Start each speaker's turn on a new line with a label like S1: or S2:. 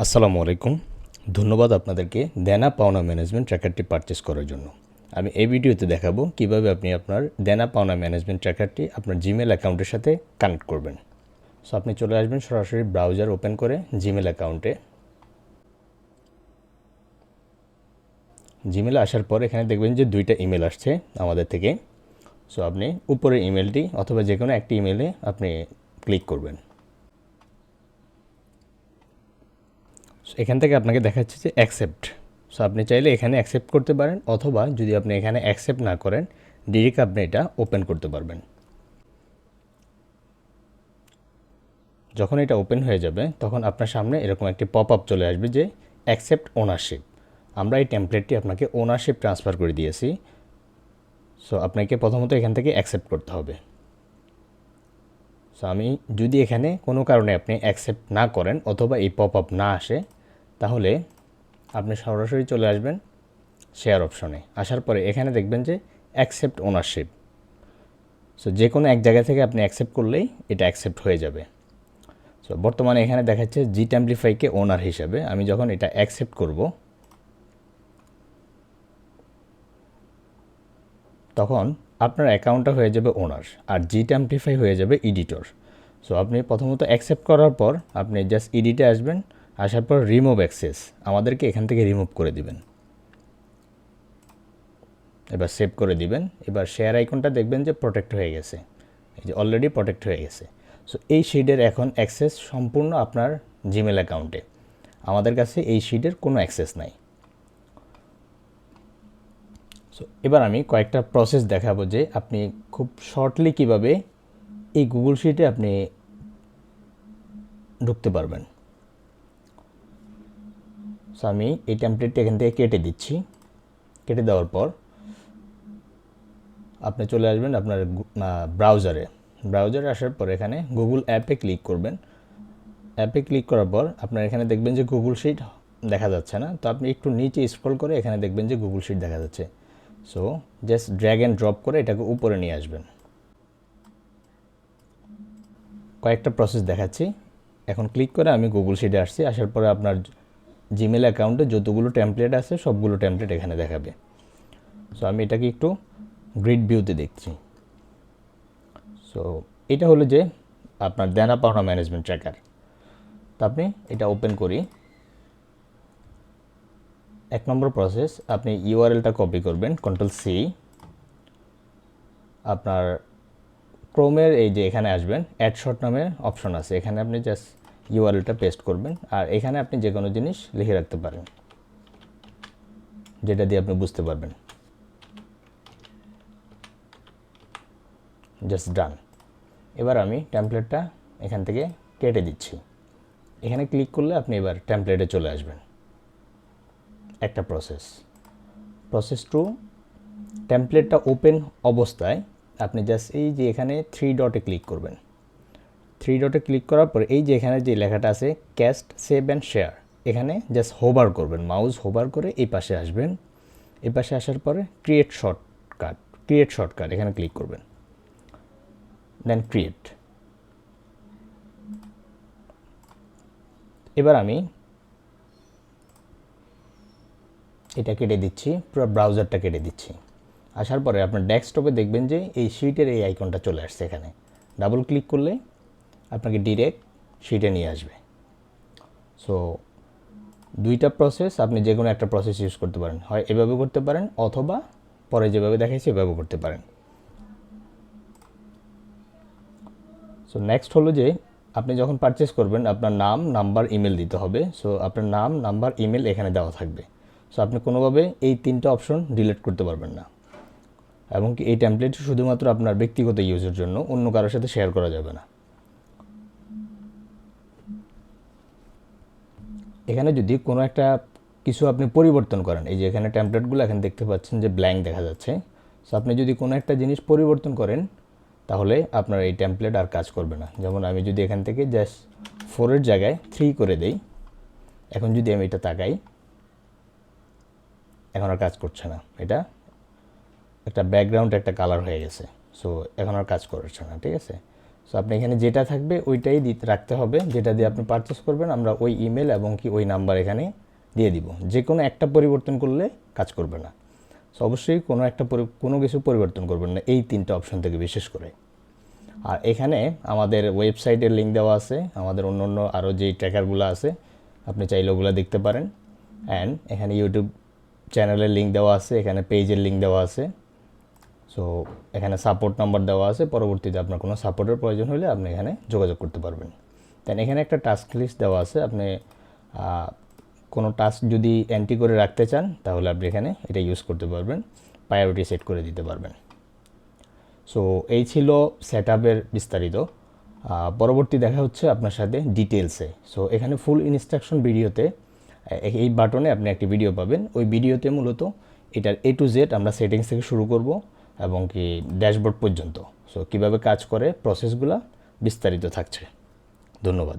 S1: আসসালামু আলাইকুম। ধন্যবাদ আপনাদেরকে দেনা পাওনা ম্যানেজমেন্ট ট্র্যাকারটি পারচেস করার জন্য। আমি এই ভিডিওতে দেখাবো কিভাবে আপনি আপনার দেনা পাওনা ম্যানেজমেন্ট ট্র্যাকারটি আপনার জিমেল অ্যাকাউন্টের সাথে কানেক্ট করবেন। সো আপনি চলে আসবেন সরাসরি ব্রাউজার ওপেন করে জিমেল অ্যাকাউন্টে। জিমেলে আসার পর এখানে দেখবেন যে দুইটা ইমেল আসছে আমাদের থেকে। সো আপনি উপরের ইমেলটি অথবা যে কোনো একটি ইমেলে আপনি ক্লিক করবেন। এখান থেকে আপনাকে দেখাচ্ছে যে অ্যাকসেপ্ট। সো আপনি চাইলে এখানে অ্যাকসেপ্ট করতে পারেন, অথবা যদি আপনি এখানে অ্যাকসেপ্ট না করেন ডিরেক্ট আপনি এটা ওপেন করতে পারবেন। যখন এটা ওপেন হয়ে যাবে তখন আপনার সামনে এরকম একটি পপ আপ চলে আসবে যে অ্যাকসেপ্ট ওনারশিপ। আমরা এই টেমপ্লেটটি আপনাকে ওনারশিপ ট্রান্সফার করে দিয়েছি। সো আপনাকে প্রথমত এখান থেকে অ্যাকসেপ্ট করতে হবে। সো আমি যদি এখানে কোনো কারণে আপনি অ্যাকসেপ্ট না করেন অথবা এই পপ আপ না আসে, তাহলে আপনি সরাসরি চলে আসবেন শেয়ার অপশনে। আসার পরে এখানে দেখবেন যে অ্যাকসেপ্ট ওনারশিপ। সো যে কোনো এক জায়গা থেকে আপনি অ্যাকসেপ্ট করলেই এটা অ্যাকসেপ্ট হয়ে যাবে। সো বর্তমানে এখানে দেখাচ্ছে জিট অ্যামপ্লিফাইকে ওনার হিসাবে। আমি যখন এটা অ্যাকসেপ্ট করব তখন আপনার অ্যাকাউন্টটা হয়ে যাবে ওনার, আর জিট অ্যামপ্লিফাই হয়ে যাবে এডিটর। সো আপনি প্রথমত অ্যাকসেপ্ট করার পর আপনি জাস্ট এডিটে আসবেন। আসার পর রিমুভ অ্যাক্সেস, আমাদেরকে এখান থেকে রিমুভ করে দিবেন। এবার সেভ করে দিবেন। এবার শেয়ার আইকনটা দেখবেন যে প্রোটেক্ট হয়ে গেছে, এই যে অলরেডি প্রোটেক্ট হয়ে গেছে। সো এই শিটের এখন অ্যাক্সেস সম্পূর্ণ আপনার জিমেল অ্যাকাউন্টে। আমাদের কাছে এই শিটের কোনো অ্যাক্সেস নাই। সো এবার আমি কয়েকটা প্রসেস দেখাবো যে আপনি খুব শর্টলি কিভাবে এই গুগল শিটে আপনি ঢুকতে পারবেন। সো আমি এই টেমপ্লেটটি এখান থেকে কেটে দিচ্ছি। কেটে দেওয়ার পর আপনি চলে আসবেন আপনার ব্রাউজারে। ব্রাউজারে আসার পর এখানে গুগল অ্যাপে ক্লিক করবেন। অ্যাপে ক্লিক করার পর আপনার এখানে দেখবেন যে গুগল শিট দেখা যাচ্ছে না, তো আপনি একটু নিচে স্ক্রল করে এখানে দেখবেন যে গুগল শিট দেখা যাচ্ছে। So just drag and drop করে এটাকে উপরে নিয়ে আসবেন। কয়েকটা প্রসেস দেখাচ্ছি। এখন ক্লিক করে আমি গুগল শিটে আসছি। আসার পরে আপনার জিমেল অ্যাকাউন্টে যতগুলো টেমপ্লেট আছে সবগুলো টেমপ্লেট এখানে দেখাবে। সো আমি এটাকে একটু গ্রিড ভিউতে দেখছি। সো এটা হলো যে আপনার দেনা পাওনা ম্যানেজমেন্ট ট্র্যাকার। তো আপনি এটা ওপেন করি। এক নম্বর প্রসেস, আপনি ইউআরএলটা কপি করবেন, কন্ট্রোল সি। আপনার ক্রোমের এই যে এখানে আসবেন, অ্যাড শর্ট নামের অপশন আছে, এখানে আপনি জাস্ট ইউআরএলটা পেস্ট করবেন। আর এখানে আপনি যে কোনো জিনিস লিখে রাখতে পারেন যেটা দিয়ে আপনি বুঝতে পারবেন। জাস্ট ডান। এবার আমি টেমপ্লেটটা এখান থেকে কেটে দিচ্ছি। এখানে ক্লিক করলে আপনি এবার টেমপ্লেটে চলে আসবেন। একটা প্রসেস। প্রসেস টু, টেমপ্লেটটা ওপেন অবস্থায় আপনি জাস্ট এই যে এখানে থ্রি ডটে ক্লিক করবেন। থ্রি ডটে ক্লিক করার পর এই যে এখানে যে লেখাটা আছে ক্যাস্ট সেভ অ্যান্ড শেয়ার, এখানে জাস্ট হোভার করবেন, মাউস হোভার করে এই পাশে আসবেন। এই পাশে আসার পরে ক্রিয়েট শর্টকাট এখানে ক্লিক করবেন, দেন ক্রিয়েট। এবার আমি এটা কেটে দিচ্ছি, পুরো ব্রাউজারটা কেটে দিচ্ছি। আসার পরে আপনার ডেস্কটপে দেখবেন যে এই শিটের এই আইকনটা চলে আসছে। এখানে ডাবল ক্লিক করলে আপনাকে ডিরেক্ট শিটে নিয়ে আসবে। সো দুইটা প্রসেস, আপনি যে কোনো একটা প্রসেস ইউজ করতে পারেন, হয় এভাবে করতে পারেন অথবা পরে যেভাবে দেখাইছি এভাবে করতে পারেন। সো নেক্সট হলো যে আপনি যখন পারচেস করবেন আপনার নাম, নাম্বার, ইমেল দিতে হবে। সো আপনার নাম, নাম্বার, ইমেল এখানে দেওয়া থাকবে। সো আপনি কোনোভাবে এই তিনটা অপশন ডিলিট করতে পারবেন না, এবং কি এই টেমপ্লেট শুধুমাত্র আপনার ব্যক্তিগত ইউজের জন্য, অন্য কারোর সাথে শেয়ার করা যাবে না। এখানে যদি কোনো একটা কিছু আপনি পরিবর্তন করেন, এই যে এখানে টেমপ্লেটগুলো এখানে দেখতে পাচ্ছেন যে ব্ল্যাঙ্ক দেখা যাচ্ছে। সো আপনি যদি কোনো একটা জিনিস পরিবর্তন করেন তাহলে আপনার এই টেমপ্লেট আর কাজ করবে না। যেমন আমি যদি এখান থেকে জাস্ট 4-এর জায়গায় 3 করে দেই, এখন যদি আমি এটা তাকাই এখন আর কাজ করছে না। এটা একটা ব্যাকগ্রাউন্ড একটা কালার হয়ে গেছে। সো এখন আর কাজ করছে না, ঠিক আছে। সো আপনি এখানে যেটা থাকবে ওইটাই রাখতে হবে, যেটা দিয়ে আপনি পারচেস করবেন। আমরা ওই ইমেল এবং কি ওই নাম্বার এখানে দিয়ে দিব। যে কোনো একটা পরিবর্তন করলে কাজ করবে না। সো অবশ্যই কোনো কিছু পরিবর্তন করবেন না এই 3টা অপশন থেকে, বিশেষ করে। আর এখানে আমাদের ওয়েবসাইটের লিঙ্ক দেওয়া আছে, আমাদের অন্য অন্য আরও যেই ট্র্যাকারগুলো আছে আপনি চাইলে ওগুলো দেখতে পারেন। অ্যান্ড এখানে ইউটিউব চ্যানেলের লিঙ্ক দেওয়া আছে, এখানে পেজের লিঙ্ক দেওয়া আছে। সো এখানে সাপোর্ট নাম্বার দেওয়া আছে, পরবর্তীতে আপনার কোনো সাপোর্টের প্রয়োজন হলে আপনি এখানে যোগাযোগ করতে পারবেন। দেন এখানে একটা টাস্ক লিস্ট দেওয়া আছে, আপনি কোনো টাস্ক যদি এন্ট্রি করে রাখতে চান তাহলে আপনি এখানে এটা ইউজ করতে পারবেন, প্রায়োরিটি সেট করে দিতে পারবেন। সো এই ছিল সেটআপের বিস্তারিত। পরবর্তী দেখা হচ্ছে আপনার সাথে ডিটেলসে। সো এখানে ফুল ইনস্ট্রাকশন ভিডিওতে এই বাটনে আপনি একটি ভিডিও পাবেন। ওই ভিডিওতে মূলত এটার A to Z আমরা সেটিংস থেকে শুরু করব এবং কি ড্যাশবোর্ড পর্যন্ত। সো কীভাবে কাজ করে প্রসেসগুলো বিস্তারিত থাকছে। ধন্যবাদ।